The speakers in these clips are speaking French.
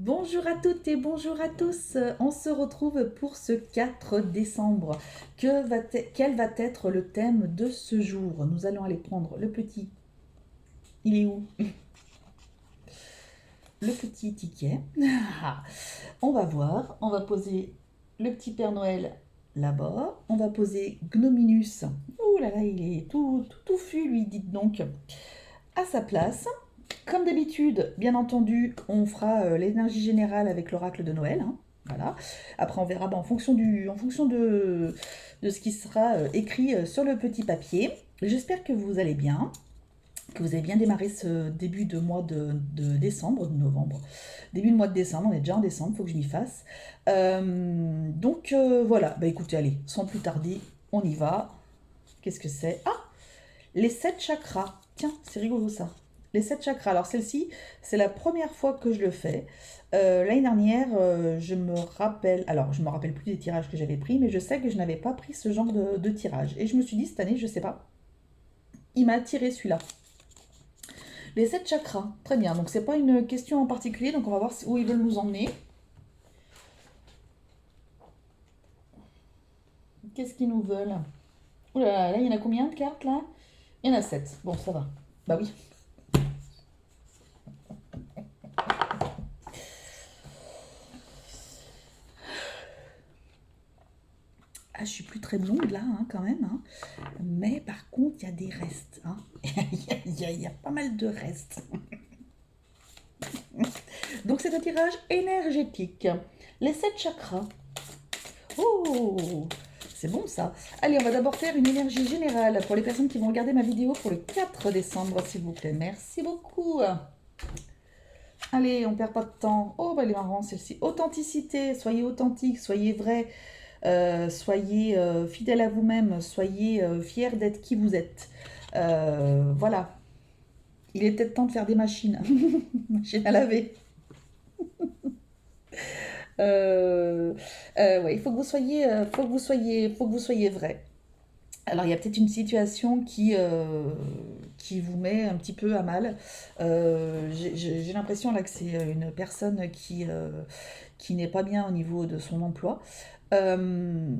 Bonjour à toutes et bonjour à tous. On se retrouve pour ce 4 décembre. Quel va être le thème de ce jour? Nous allons aller prendre le petit. Il est où? Le petit ticket. Ah, on va voir. On va poser le petit Père Noël là-bas. On va poser Gnominus. Ouh là là, il est tout touffu, lui, dites donc. À sa place. Comme d'habitude, bien entendu, on fera l'énergie générale avec l'oracle de Noël, hein. Voilà. Après, on verra en fonction de ce qui sera écrit sur le petit papier. J'espère que vous allez bien, que vous avez bien démarré ce début de mois de décembre, de novembre. Début de mois de décembre, on est déjà en décembre, il faut que je m'y fasse. Voilà, bah écoutez, allez, sans plus tarder, on y va. Qu'est-ce que c'est? Ah, les 7 chakras. Tiens, c'est rigolo ça. Les 7 chakras. Alors celle-ci, c'est la première fois que je le fais. L'année dernière, je me rappelle plus des tirages que j'avais pris, mais je sais que je n'avais pas pris ce genre de tirage. Et je me suis dit, cette année, je sais pas, il m'a attiré celui-là. Les 7 chakras, très bien. Donc c'est pas une question en particulier, donc on va voir où ils veulent nous emmener. Qu'est-ce qu'ils nous veulent? Ouh là là, il y en a combien de cartes là? Il y en a 7. Bon, ça va. Bah oui. Ah, je suis plus très blonde là, hein, quand même, hein. Mais par contre, il y a des restes, hein. Il y a pas mal de restes. Donc c'est un tirage énergétique. Les 7 chakras. Oh, c'est bon ça. Allez, on va d'abord faire une énergie générale pour les personnes qui vont regarder ma vidéo pour le 4 décembre, s'il vous plaît. Merci beaucoup. Allez, on perd pas de temps. Oh, bah elle est marrant celle-ci. Authenticité, soyez authentique, soyez vrai. Soyez fidèle à vous-même, soyez fiers d'être qui vous êtes. Voilà. Il est peut-être temps de faire des machines. Machine à laver. Ouais, il faut que vous soyez, faut que vous soyez vrai. Alors, il y a peut-être une situation qui vous met un petit peu à mal. J'ai l'impression là que c'est une personne qui n'est pas bien au niveau de son emploi. Euh,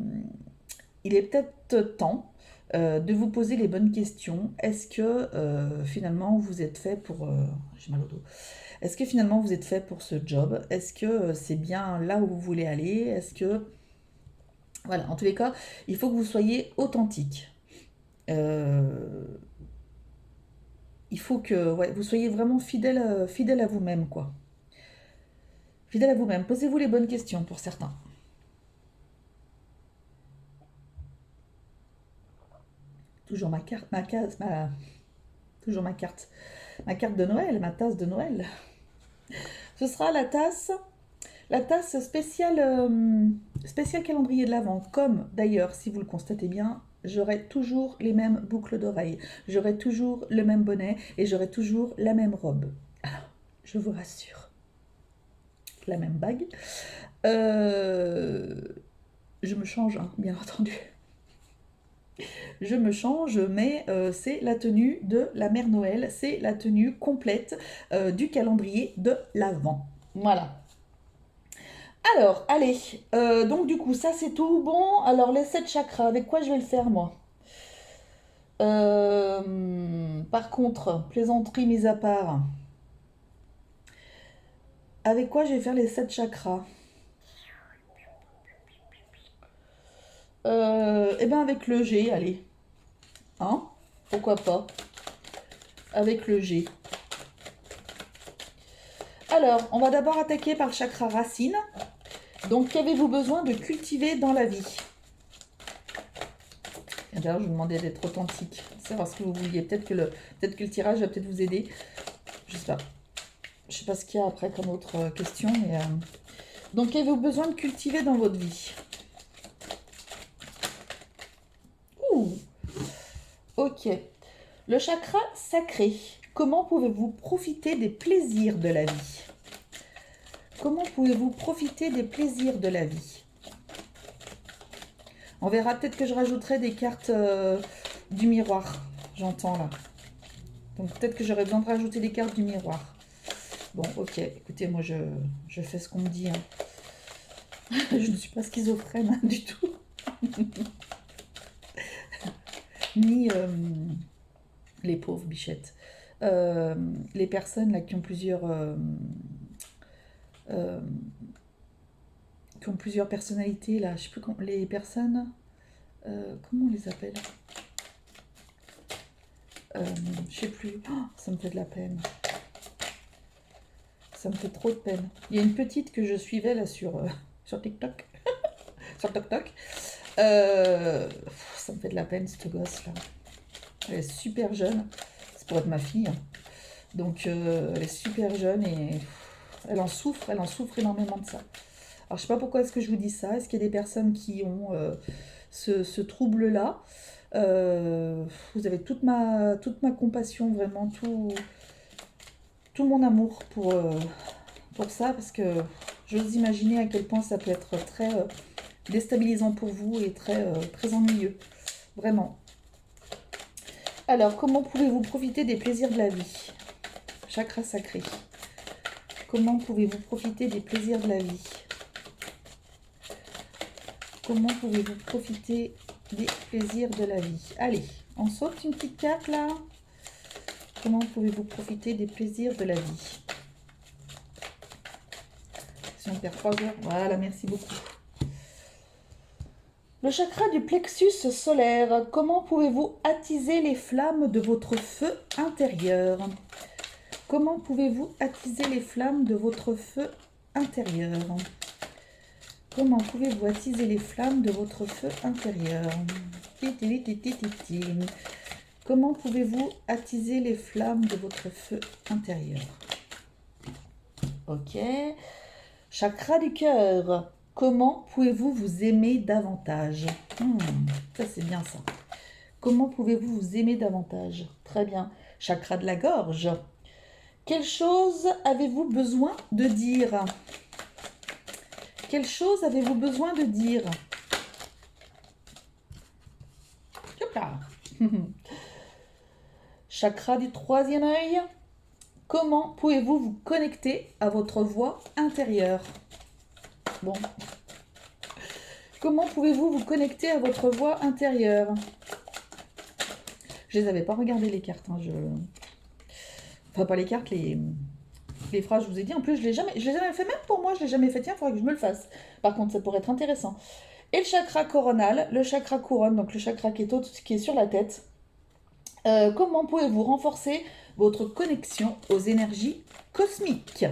il est peut-être temps de vous poser les bonnes questions. Est-ce que finalement vous êtes fait pour... j'ai mal au dos. Est-ce que finalement vous êtes fait pour ce job? Est-ce que c'est bien là où vous voulez aller? Est-ce que... Voilà, en tous les cas, il faut que vous soyez authentique. Euh, il faut que ouais, vous soyez vraiment fidèle, fidèle à vous-même, quoi. Fidèle à vous-même. Posez-vous les bonnes questions pour certains. Toujours ma carte, ma case, toujours ma carte de Noël, ma tasse de Noël. Ce sera la tasse spéciale, spéciale calendrier de l'Avent. Comme d'ailleurs, si vous le constatez bien, j'aurai toujours les mêmes boucles d'oreilles, j'aurai toujours le même bonnet et j'aurai toujours la même robe. Alors, je vous rassure, la même bague. Euh, je me change, hein, bien entendu. Je me change, mais c'est la tenue de la Mère Noël, c'est la tenue complète du calendrier de l'Avent. Voilà. Alors, allez, donc du coup, ça c'est tout bon. Alors, les 7 chakras, avec quoi je vais le faire moi? Par contre, plaisanterie mise à part, avec quoi je vais faire les 7 chakras? Eh ben avec le G, allez. Hein? Pourquoi pas? Avec le G. Alors, on va d'abord attaquer par le chakra racine. Donc, qu'avez-vous besoin de cultiver dans la vie? Et d'ailleurs, je vous demandais d'être authentique, savoir ce que vous vouliez. Peut-être que le tirage va peut-être vous aider. Je sais pas. Je sais pas ce qu'il y a après comme autre question, mais donc, qu'avez-vous besoin de cultiver dans votre vie? Ouh, ok. Le chakra sacré. Comment pouvez-vous profiter des plaisirs de la vie? Comment pouvez-vous profiter des plaisirs de la vie? On verra, peut-être que je rajouterai des cartes du miroir. J'entends là. Donc peut-être que j'aurai besoin de rajouter des cartes du miroir. Bon, ok, écoutez, moi je fais ce qu'on me dit, hein. Je ne suis pas schizophrène hein, du tout, ni les pauvres bichettes. Euh, les personnes là euh, qui ont plusieurs personnalités là, je sais plus comment, les personnes, comment on les appelle? Euh, je sais plus. Oh, ça me fait de la peine. Ça me fait trop de peine. Il y a une petite que je suivais là sur TikTok, sur TokTok. Ça me fait de la peine cette gosse là. Elle est super jeune. C'est pour être ma fille, hein. Donc elle est super jeune et elle en souffre énormément de ça. Alors je sais pas pourquoi est-ce que je vous dis ça. Est-ce qu'il y a des personnes qui ont ce trouble-là? Vous avez toute ma compassion, vraiment, tout mon amour pour ça, parce que j'ose imaginer à quel point ça peut être très déstabilisant pour vous et très ennuyeux. Vraiment. Alors, comment pouvez-vous profiter des plaisirs de la vie? Chakra sacré. Comment pouvez-vous profiter des plaisirs de la vie? Comment pouvez-vous profiter des plaisirs de la vie? Allez, on saute une petite carte là. Comment pouvez-vous profiter des plaisirs de la vie? Si on perd 3 heures, voilà, merci beaucoup. Le chakra du plexus solaire. Comment pouvez-vous attiser les flammes de votre feu intérieur? Comment pouvez-vous attiser les flammes de votre feu intérieur? Comment pouvez-vous attiser les flammes de votre feu intérieur? Comment pouvez-vous attiser les flammes de votre feu intérieur? Ok. Chakra du cœur. Comment pouvez-vous vous aimer davantage? Ça c'est bien ça. Comment pouvez-vous vous aimer davantage? Très bien. Chakra de la gorge. Quelle chose avez-vous besoin de dire? Quelle chose avez-vous besoin de dire? Hop là. Chakra du troisième œil. Comment pouvez-vous vous connecter à votre voix intérieure? Bon. Comment pouvez-vous vous connecter à votre voix intérieure? Je les avais pas regardé les cartes, hein, enfin pas les cartes, les phrases, je vous ai dit. En plus, je l'ai jamais fait, même pour moi, je l'ai jamais fait. Tiens, il faudrait que je me le fasse. Par contre, ça pourrait être intéressant. Et le chakra coronal, le chakra couronne, donc le chakra qui est sur la tête. Comment pouvez-vous renforcer votre connexion aux énergies cosmiques?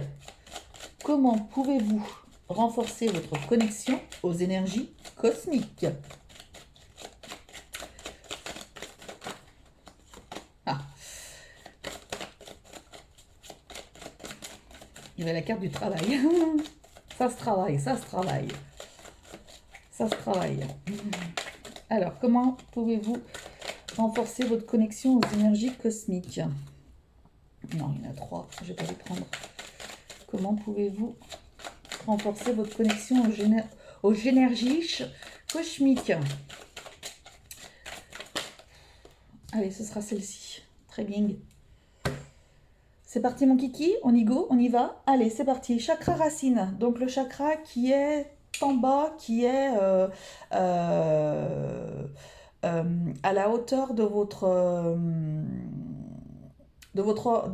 Comment pouvez-vous renforcer votre connexion aux énergies cosmiques? Ah, il y avait la carte du travail. Ça se travaille, ça se travaille. Ça se travaille. Alors, comment pouvez-vous renforcer votre connexion aux énergies cosmiques? Non, il y en a 3, je vais pas les prendre. Comment pouvez-vous renforcer votre connexion aux énergies cosmiques? Allez, ce sera celle-ci. Très bien. C'est parti mon kiki, on y go, on y va. Allez, c'est parti. Chakra racine, donc le chakra qui est en bas, qui est à la hauteur de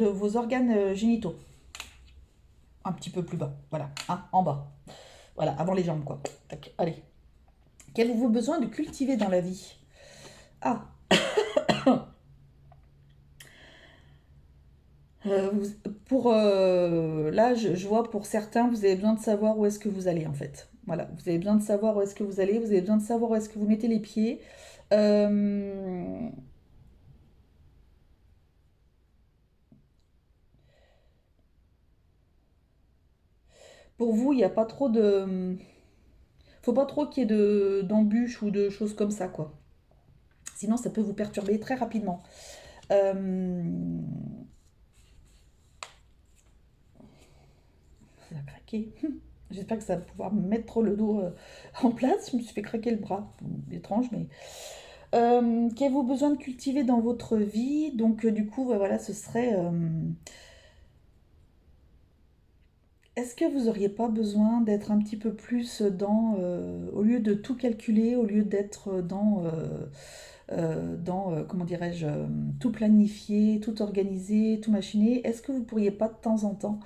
vos organes génitaux. Un petit peu plus bas, voilà, hein, en bas. Voilà, avant les jambes, quoi. Tac, allez. Qu'avez-vous besoin de cultiver dans la vie? Ah, là, je vois pour certains, vous avez besoin de savoir où est-ce que vous allez en fait. Voilà, vous avez besoin de savoir où est-ce que vous allez, vous avez besoin de savoir où est-ce que vous mettez les pieds. Euh, pour vous, il n'y a pas trop de, faut pas trop qu'il y ait d'embûches ou de choses comme ça, quoi. Sinon, ça peut vous perturber très rapidement. Euh, Ça a craqué. J'espère que ça va pouvoir me mettre le dos en place. Je me suis fait craquer le bras. Étrange, mais... Qu'avez-vous besoin de cultiver dans votre vie? Donc, du coup, voilà, ce serait est-ce que vous auriez pas besoin d'être un petit peu plus dans, au lieu de tout calculer, au lieu d'être comment dirais-je, tout planifier, tout organiser, tout machiner, est-ce que vous pourriez pas de temps en temps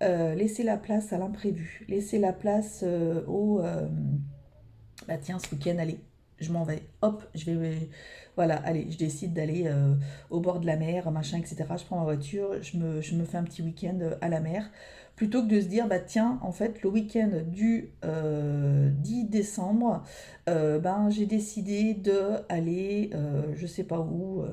laisser la place à l'imprévu, laisser la place bah tiens, ce week-end, allez, je m'en vais. Hop, je vais. Voilà, allez, je décide d'aller au bord de la mer, machin, etc. Je prends ma voiture, je me fais un petit week-end à la mer. Plutôt que de se dire, bah tiens, en fait, le week-end du 10 décembre, ben, j'ai décidé d'aller, je sais pas où,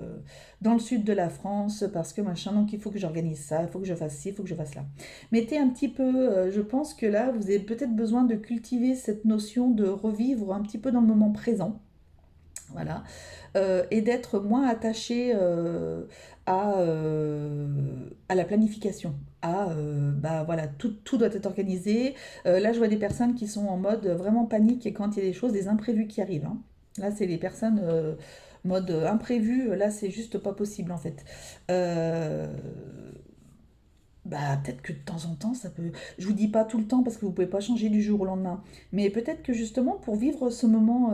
dans le sud de la France, parce que machin, donc il faut que j'organise ça, il faut que je fasse ci, il faut que je fasse là. Mettez un petit peu, je pense que là, vous avez peut-être besoin de cultiver cette notion de revivre un petit peu dans le moment présent. Voilà. Et d'être moins attaché à la planification. Bah voilà, tout doit être organisé. Là, je vois des personnes qui sont en mode vraiment panique et quand il y a des choses, des imprévus qui arrivent, hein. Là, c'est les personnes mode imprévu. Là, c'est juste pas possible en fait. Euh, Bah, peut-être que de temps en temps, ça peut. Je vous dis pas tout le temps parce que vous pouvez pas changer du jour au lendemain. Mais peut-être que justement, pour vivre ce moment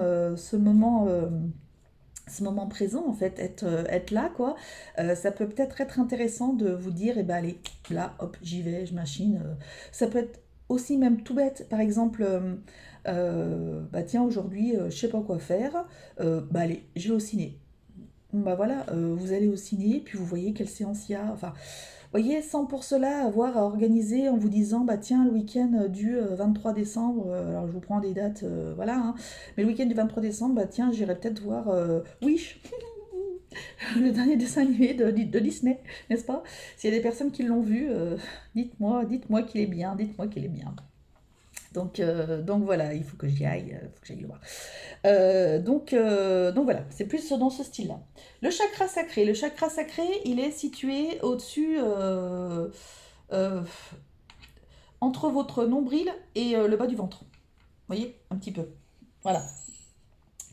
présent, en fait, être là, quoi, ça peut peut-être être intéressant de vous dire, eh ben allez, là, hop, j'y vais, je machine. Ça peut être aussi même tout bête. Par exemple, bah tiens, aujourd'hui, je sais pas quoi faire. Bah allez, je vais au ciné. Bon, bah voilà, vous allez au ciné, puis vous voyez quelle séance il y a. Enfin, voyez, sans pour cela avoir à organiser en vous disant, bah tiens, le week-end du 23 décembre, alors je vous prends des dates, voilà, hein, mais le week-end du 23 décembre, bah tiens, j'irai peut-être voir Wish, le dernier dessin animé de Disney, n'est-ce pas? S'il y a des personnes qui l'ont vu, dites-moi qu'il est bien, dites-moi qu'il est bien. Donc voilà, il faut que j'y aille, il faut que j'aille le voir. Donc voilà, c'est plus dans ce style-là. Le chakra sacré, il est situé au-dessus, euh, entre votre nombril et le bas du ventre. Vous voyez, un petit peu. Voilà.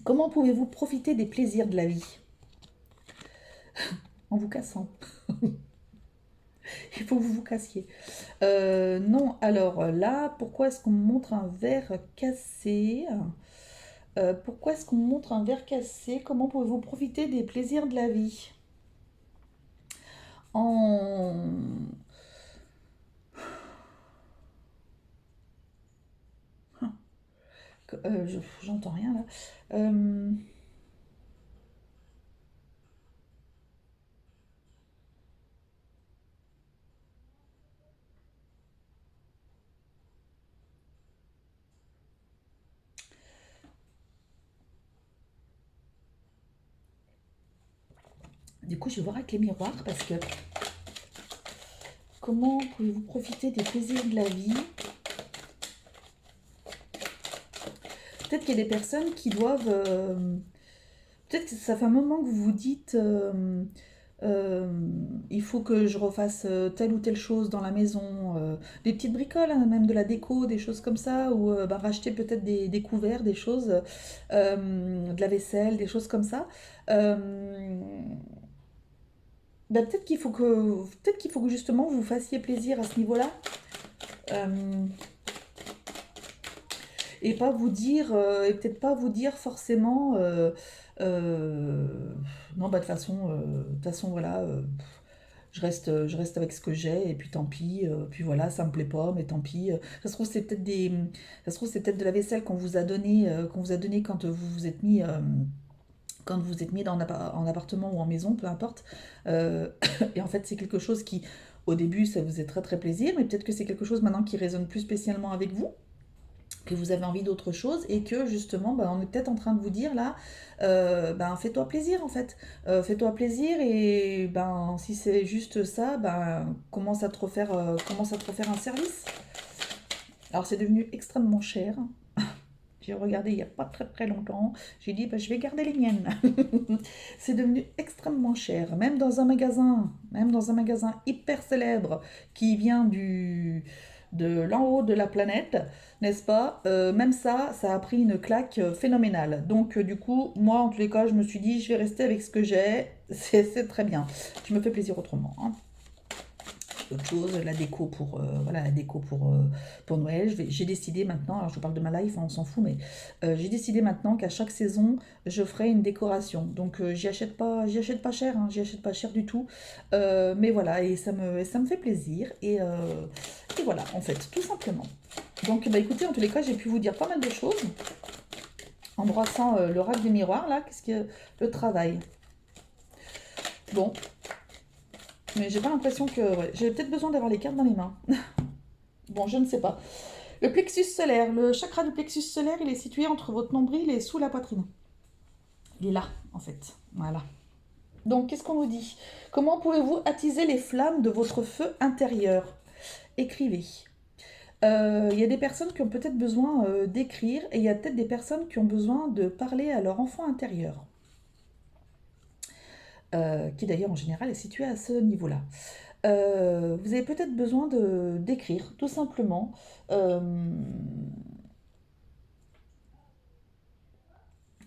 Comment pouvez-vous profiter des plaisirs de la vie? En vous cassant. Il faut que vous vous cassiez. Non, alors là, pourquoi est-ce qu'on me montre un verre cassé? Pourquoi est-ce qu'on me montre un verre cassé? Comment pouvez-vous profiter des plaisirs de la vie? En... J'entends rien là. Euh, du coup, je vais voir avec les miroirs parce que comment pouvez-vous profiter des plaisirs de la vie? Peut-être qu'il y a des personnes qui doivent... peut-être que ça fait un moment que vous vous dites... euh, il faut que je refasse telle ou telle chose dans la maison, des petites bricoles, hein, même de la déco, des choses comme ça, ou bah, racheter peut-être des couverts, des choses, de la vaisselle, des choses comme ça. Euh, Bah, peut-être qu'il faut que justement vous fassiez plaisir à ce niveau-là. Euh, et pas vous dire et peut-être pas vous dire forcément euh, non bah de toute façon voilà, je reste avec ce que j'ai et puis tant pis, puis voilà, ça me plaît pas mais tant pis, ça se trouve c'est peut-être de la vaisselle qu'on vous a donné quand vous vous êtes mis en appartement ou en maison, peu importe. Euh, et en fait, c'est quelque chose qui, au début, ça vous est très très plaisir, mais peut-être que c'est quelque chose maintenant qui résonne plus spécialement avec vous, que vous avez envie d'autre chose et que justement, bah, on est peut-être en train de vous dire là, ben fais-toi plaisir en fait. Fais-toi plaisir et ben si c'est juste ça, ben commence à te refaire un service. Alors c'est devenu extrêmement cher. J'ai regardé il n'y a pas très très longtemps. J'ai dit, bah, je vais garder les miennes. C'est devenu extrêmement cher. Même dans un magasin hyper célèbre qui vient de l'en haut de la planète, n'est-ce pas? Même ça a pris une claque phénoménale. Donc, du coup, moi, en tous les cas, je me suis dit, je vais rester avec ce que j'ai. C'est très bien. Je me fais plaisir autrement, hein. autre chose, la déco voilà, la déco pour Noël. J'ai décidé maintenant, alors je vous parle de ma life, hein, on s'en fout, mais j'ai décidé maintenant qu'à chaque saison, je ferai une décoration. Donc j'y achète pas cher, hein, j'y achète pas cher du tout. Mais voilà, et ça me fait plaisir. Et voilà, en fait, tout simplement. Donc bah écoutez, en tous les cas, j'ai pu vous dire pas mal de choses en brossant le rack des miroirs, là, qu'est-ce que le travail. Bon, mais j'ai pas l'impression que... Ouais, j'ai peut-être besoin d'avoir les cartes dans les mains. Bon, je ne sais pas. Le plexus solaire, le chakra du plexus solaire, il est situé entre votre nombril et sous la poitrine. Il est là, en fait. Voilà. Donc, qu'est-ce qu'on nous dit? Comment pouvez-vous attiser les flammes de votre feu intérieur? Écrivez. Il y a des personnes qui ont peut-être besoin d'écrire et il y a peut-être des personnes qui ont besoin de parler à leur enfant intérieur, qui d'ailleurs en général est situé à ce niveau-là. Vous avez peut-être besoin d'écrire, tout simplement. euh,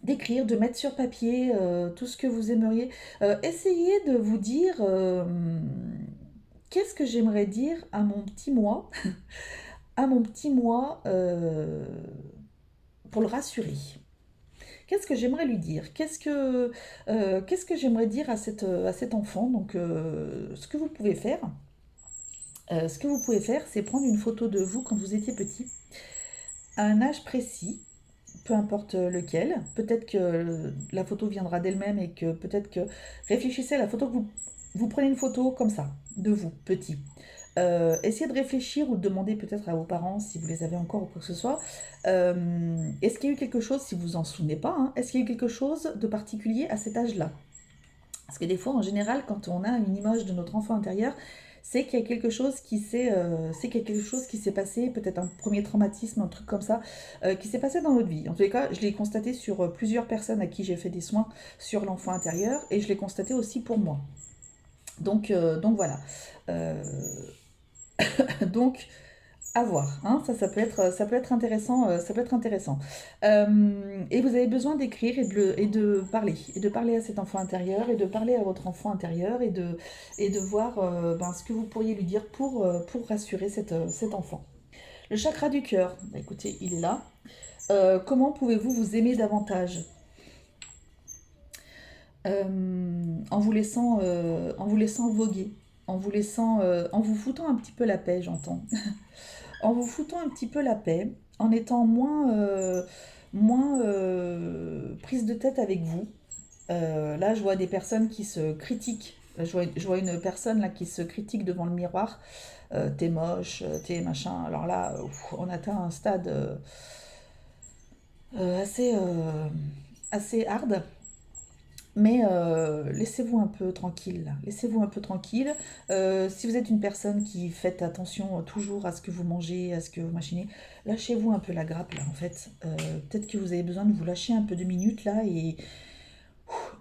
D'écrire, de mettre sur papier tout ce que vous aimeriez. Essayez de vous dire qu'est-ce que j'aimerais dire à mon petit moi, à mon petit moi pour le rassurer. Qu'est-ce que j'aimerais lui dire? Qu'est-ce que j'aimerais dire à cet enfant? Donc, ce que vous pouvez faire, c'est prendre une photo de vous quand vous étiez petit, à un âge précis, peu importe lequel. Peut-être que la photo viendra d'elle-même et que peut-être que réfléchissez à la photo que vous prenez une photo comme ça, de vous, petit. Essayez de réfléchir ou de demander peut-être à vos parents si vous les avez encore ou quoi que ce soit. Est-ce qu'il y a eu quelque chose, si vous vous en souvenez pas, hein, est-ce qu'il y a eu quelque chose de particulier à cet âge-là? Parce que des fois, en général, quand on a une image de notre enfant intérieur, c'est qu'il y a quelque chose qui s'est passé, peut-être un premier traumatisme, un truc comme ça, qui s'est passé dans notre vie. En tous les cas, je l'ai constaté sur plusieurs personnes à qui j'ai fait des soins sur l'enfant intérieur, et je l'ai constaté aussi pour moi. Donc voilà. Euh, donc à voir, hein, ça peut être intéressant, ça peut être intéressant. Et vous avez besoin d'écrire et de parler à cet enfant intérieur, et de parler à votre enfant intérieur, et de voir ben, ce que vous pourriez lui dire pour rassurer cet enfant. Le chakra du cœur, bah, écoutez, il est là. Comment pouvez-vous vous aimer davantage? En vous laissant voguer, en vous foutant un petit peu la paix, j'entends. En vous foutant un petit peu la paix, en étant moins prise de tête avec vous. Là, je vois des personnes qui se critiquent. Je vois une personne là qui se critique devant le miroir. T'es moche, t'es machin. Alors là, on atteint un stade euh, assez, euh, assez hard. Mais laissez-vous un peu tranquille, là. Laissez-vous un peu tranquille. Si vous êtes une personne qui fait attention toujours à ce que vous mangez, à ce que vous machinez, lâchez-vous un peu la grappe, là, en fait. Peut-être que vous avez besoin de vous lâcher un peu de minutes, là, et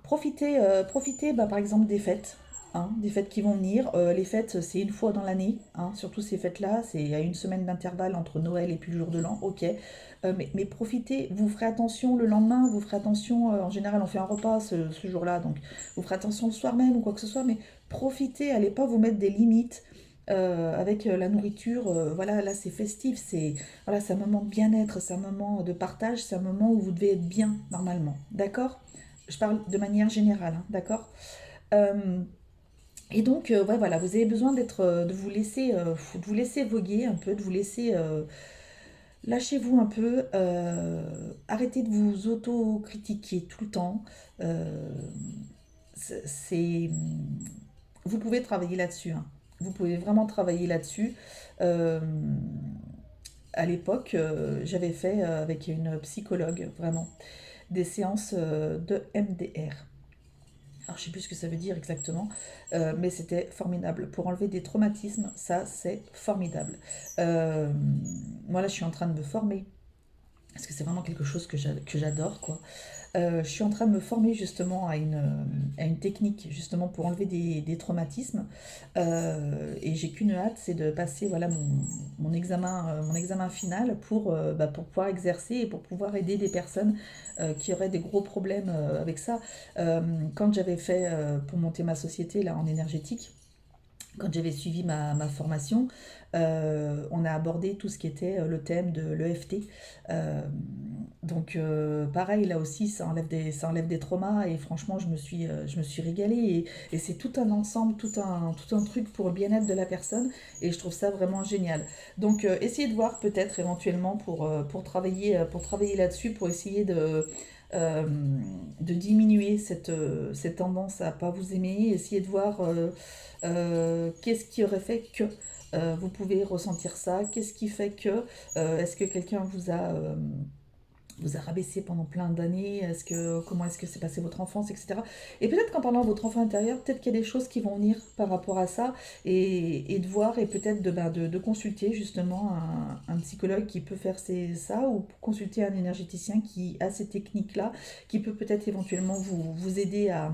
profitez bah, par exemple des fêtes, hein, des fêtes qui vont venir. Les fêtes, c'est une fois dans l'année, hein, surtout ces fêtes-là, c'est à une semaine d'intervalle entre Noël et puis le jour de l'an, ok. Mais profitez, vous ferez attention le lendemain, vous ferez attention, en général on fait un repas ce jour-là, donc vous ferez attention le soir même ou quoi que ce soit, mais profitez, allez pas vous mettre des limites. Avec la nourriture, voilà, là c'est festif, voilà, c'est un moment de bien-être, c'est un moment de partage, c'est un moment où vous devez être bien normalement, d'accord? Je parle de manière générale, hein, d'accord? Euh, et donc, ouais, voilà, vous avez besoin de vous laisser voguer un peu, de vous laisser, lâchez-vous un peu, arrêtez de vous auto-critiquer tout le temps. Euh, c'est, vous pouvez travailler là-dessus, hein. Vous pouvez vraiment travailler là-dessus. Euh, à l'époque, j'avais fait avec une psychologue, vraiment, des séances de MDR. Alors, je sais plus ce que ça veut dire exactement, mais c'était formidable. Pour enlever des traumatismes, ça, c'est formidable. Euh, Moi, là, je suis en train de me former, parce que c'est vraiment quelque chose que j'adore, quoi. Je suis en train de me former justement à une technique justement pour enlever des traumatismes. Et j'ai qu'une hâte, c'est de passer voilà, mon examen final bah, pour pouvoir exercer et pour pouvoir aider des personnes qui auraient des gros problèmes avec ça. Quand j'avais fait pour monter ma société là, en énergétique, quand j'avais suivi ma formation, on a abordé tout ce qui était le thème de l'EFT. Euh, pareil, là aussi, ça enlève des traumas et franchement, je me suis régalée. Et c'est tout un ensemble, tout un truc pour le bien-être de la personne et je trouve ça vraiment génial. Essayez de voir peut-être éventuellement pour travailler là-dessus, pour essayer euh, de diminuer cette tendance à pas vous aimer. Essayez de voir qu'est-ce qui aurait fait que vous pouvez ressentir ça, qu'est-ce qui fait que est-ce que quelqu'un vous a rabaissé pendant plein d'années, comment est-ce que s'est passé votre enfance, etc. Et peut-être qu'en parlant de votre enfant intérieur, peut-être qu'il y a des choses qui vont venir par rapport à ça, et de voir, et peut-être de consulter justement un psychologue qui peut faire ça, ou consulter un énergéticien qui a ces techniques-là, qui peut peut-être éventuellement vous aider à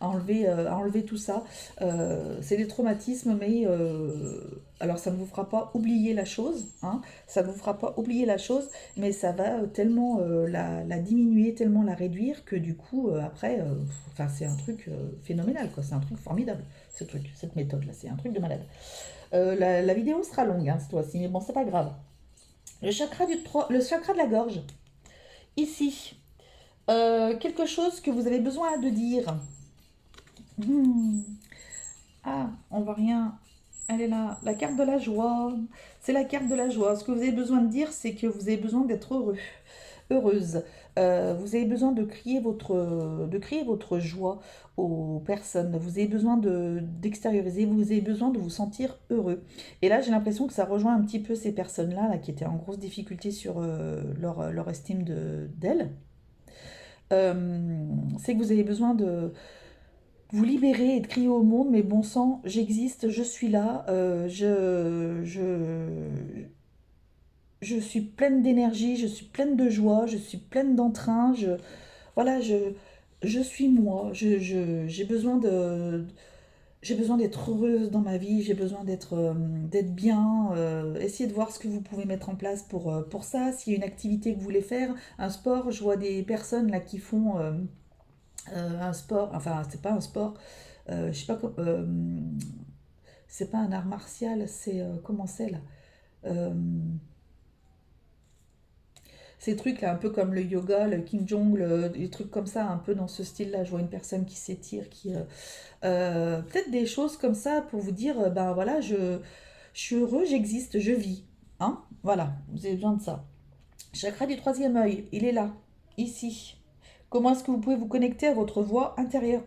enlever tout ça. C'est des traumatismes, mais alors ça ne vous fera pas oublier la chose, hein, ça ne vous fera pas oublier la chose, mais ça va tellement la diminuer, tellement la réduire que du coup, après, enfin, c'est un truc phénoménal, quoi. C'est un truc formidable, ce truc, cette méthode-là. C'est un truc de malade. La vidéo sera longue, hein, cette fois-ci, mais bon, c'est pas grave. Le chakra de la gorge. Ici, quelque chose que vous avez besoin de dire. Hmm. Ah, on voit rien. Elle est là. La carte de la joie. C'est la carte de la joie. Ce que vous avez besoin de dire, c'est que vous avez besoin d'être heureux, heureuse. Vous avez besoin de crier votre joie aux personnes. Vous avez besoin d'extérioriser. Vous avez besoin de vous sentir heureux. Et là, j'ai l'impression que ça rejoint un petit peu ces personnes-là là, qui étaient en grosse difficulté sur leur estime d'elles. C'est que vous avez besoin de vous libérer et de crier au monde, mais bon sang, j'existe, je suis là, je suis pleine d'énergie, je suis pleine de joie, je suis pleine d'entrain, voilà, je suis moi, j'ai besoin d'être heureuse dans ma vie, j'ai besoin d'être bien. Essayez de voir ce que vous pouvez mettre en place pour ça. S'il y a une activité que vous voulez faire, un sport, je vois des personnes là qui font un sport, enfin c'est pas un sport, je sais pas, c'est pas un art martial, c'est comment c'est là. Euh, Ces trucs là, un peu comme le yoga, le King Jong, des trucs comme ça, un peu dans ce style-là. Je vois une personne qui s'étire, peut-être des choses comme ça pour vous dire, ben voilà, je suis heureux, j'existe, je vis. Hein. Voilà, vous avez besoin de ça. Chakra du troisième œil, il est là, ici. Comment est-ce que vous pouvez vous connecter à votre voix intérieure?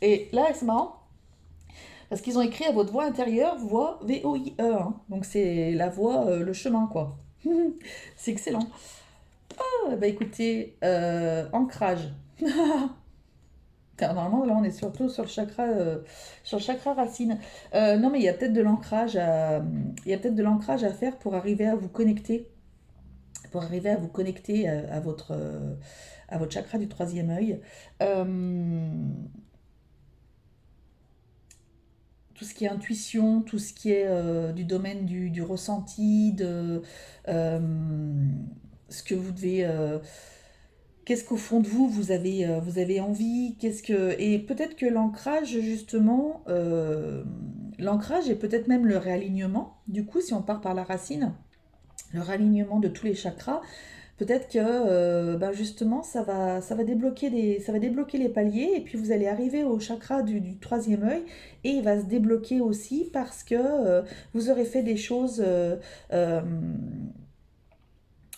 Et là, c'est marrant, parce qu'ils ont écrit à votre voix intérieure, voix VOIE, hein. Donc c'est la voie, le chemin, quoi. C'est excellent. Ah, bah écoutez, ancrage. Car normalement, là, on est surtout sur le chakra racine. Non, mais il y a peut-être de l'ancrage il y a peut-être de l'ancrage à faire pour arriver à vous connecter à votre chakra du troisième œil. Euh, tout ce qui est intuition, tout ce qui est du domaine du ressenti, euh, ce que vous devez, qu'est-ce qu'au fond de vous vous avez envie, et peut-être que l'ancrage justement, l'ancrage et peut-être même le réalignement. Du coup, si on part par la racine, le réalignement de tous les chakras. Peut-être que ben justement ça va débloquer les paliers et puis vous allez arriver au chakra du troisième œil et il va se débloquer aussi parce que vous aurez fait des choses euh,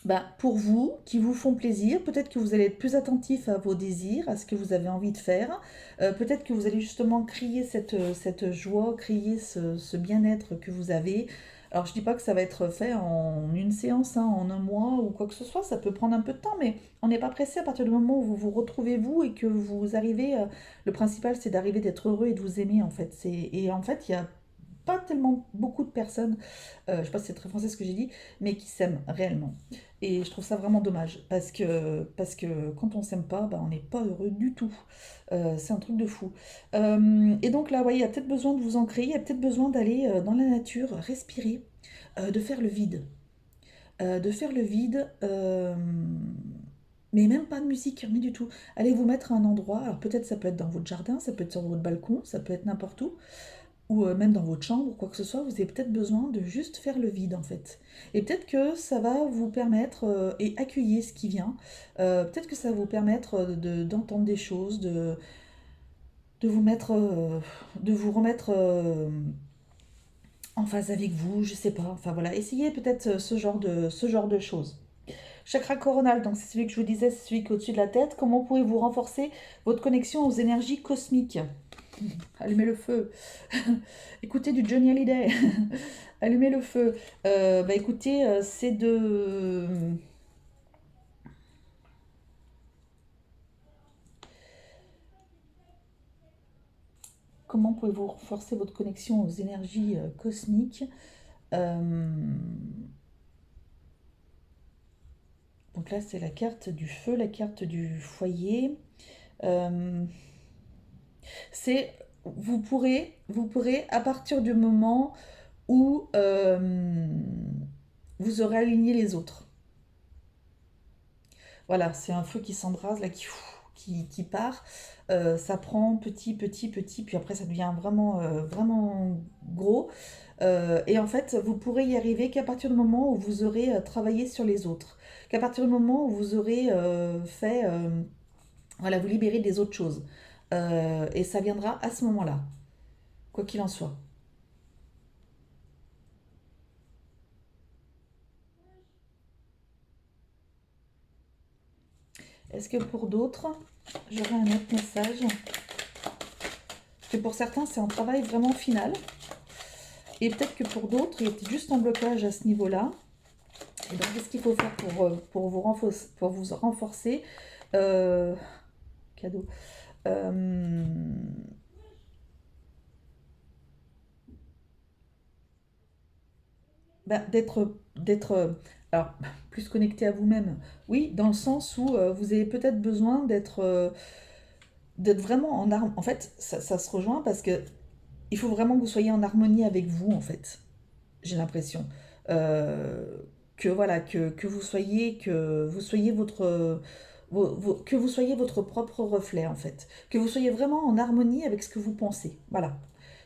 ben, pour vous qui vous font plaisir. Peut-être que vous allez être plus attentif à vos désirs, à ce que vous avez envie de faire. Peut-être que vous allez justement crier cette joie, crier ce bien-être que vous avez. Alors je dis pas que ça va être fait en une séance, hein, en un mois ou quoi que ce soit, ça peut prendre un peu de temps, mais on n'est pas pressé à partir du moment où vous vous retrouvez vous et que vous arrivez. Le principal c'est d'arriver d'être heureux et de vous aimer en fait. Et en fait il y a pas tellement beaucoup de personnes, je sais pas si c'est très français ce que j'ai dit, mais qui s'aiment réellement. Et je trouve ça vraiment dommage, parce que quand on s'aime pas, bah, on n'est pas heureux du tout. C'est un truc de fou. Et donc là, ouais, il y a peut-être besoin de vous ancrer, il y a peut-être besoin d'aller dans la nature, respirer, de faire le vide. De faire le vide, mais même pas de musique, rien du tout. Allez vous mettre à un endroit, alors peut-être ça peut être dans votre jardin, ça peut être sur votre balcon, ça peut être n'importe où. ou même dans votre chambre ou quoi que ce soit, vous avez peut-être besoin de juste faire le vide en fait. Et peut-être que ça va vous permettre, et accueillir ce qui vient, peut-être que ça va vous permettre d'entendre des choses, de vous mettre, de vous remettre en phase avec vous, je sais pas. Enfin voilà, essayez peut-être ce genre de choses. Chakra coronal, donc c'est celui que je vous disais, c'est celui qui est au-dessus de la tête. Comment pouvez-vous renforcer votre connexion aux énergies cosmiques? Allumez le feu. Écoutez du Johnny Hallyday. Allumez le feu. Bah écoutez, c'est de... Comment pouvez-vous renforcer votre connexion aux énergies cosmiques? Euh, Donc là, c'est la carte du feu, la carte du foyer. Euh, c'est vous pourrez à partir du moment où vous aurez aligné les autres. Voilà, c'est un feu qui s'embrase là, qui part. Ça prend petit, puis après ça devient vraiment, vraiment gros. Et en fait, vous pourrez y arriver qu'à partir du moment où vous aurez travaillé sur les autres, qu'à partir du moment où vous aurez fait, voilà, vous libérer des autres choses. Et ça viendra à ce moment-là, quoi qu'il en soit. Est-ce que pour d'autres, j'aurai un autre message? Parce que pour certains, c'est un travail vraiment final. Et peut-être que pour d'autres, il y a peut-être juste un blocage à ce niveau-là. Et donc, qu'est-ce qu'il faut faire pour vous renforcer? Euh, Cadeau. Euh, Bah, alors, plus connecté à vous-même. Oui, dans le sens où vous avez peut-être besoin d'être vraiment en harmonie. En fait, ça se rejoint parce que il faut vraiment que vous soyez en harmonie avec vous, en fait. J'ai l'impression. Euh, que voilà, que vous soyez que vous soyez votre propre reflet, en fait. Que vous soyez vraiment en harmonie avec ce que vous pensez. Voilà.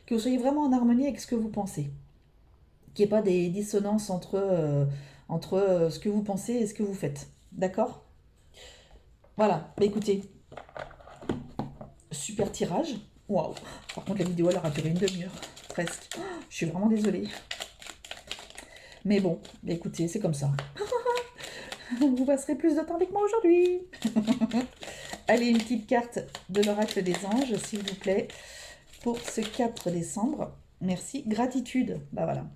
Que vous soyez vraiment en harmonie avec ce que vous pensez. Qu'il n'y ait pas des dissonances entre ce que vous pensez et ce que vous faites. D'accord? Voilà. Bah écoutez, super tirage. Waouh. Par contre, la vidéo, elle aura duré une demi-heure. Presque. Je suis vraiment désolée. Mais bon, bah écoutez, c'est comme ça. Vous passerez plus de temps avec moi aujourd'hui. Allez, une petite carte de l'oracle des anges, s'il vous plaît, pour ce 4 décembre. Merci. Gratitude. Bah voilà.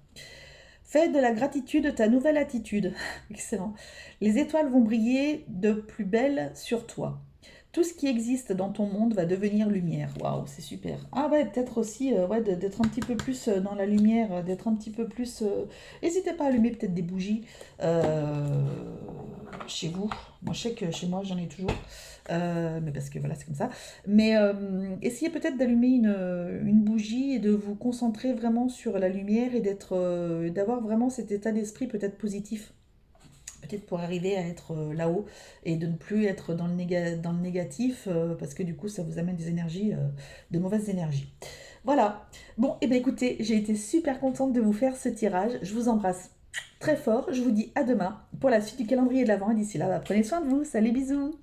Fais de la gratitude ta nouvelle attitude. Excellent. Les étoiles vont briller de plus belle sur toi. Tout ce qui existe dans ton monde va devenir lumière. Waouh, c'est super. Ah ouais, peut-être aussi ouais, d'être un petit peu plus dans la lumière, d'être un petit peu plus... N'hésitez pas à allumer peut-être des bougies chez vous. Moi, je sais que chez moi, j'en ai toujours. Mais parce que voilà, c'est comme ça. Mais essayez peut-être d'allumer une bougie et de vous concentrer vraiment sur la lumière et d'avoir vraiment cet état d'esprit peut-être positif. Peut-être pour arriver à être là-haut et de ne plus être dans le négatif parce que du coup ça vous amène des énergies, de mauvaises énergies. Voilà. Bon, et bien écoutez, j'ai été super contente de vous faire ce tirage. Je vous embrasse très fort. Je vous dis à demain pour la suite du calendrier de l'Avent. Et d'ici là, bah, prenez soin de vous. Salut, bisous.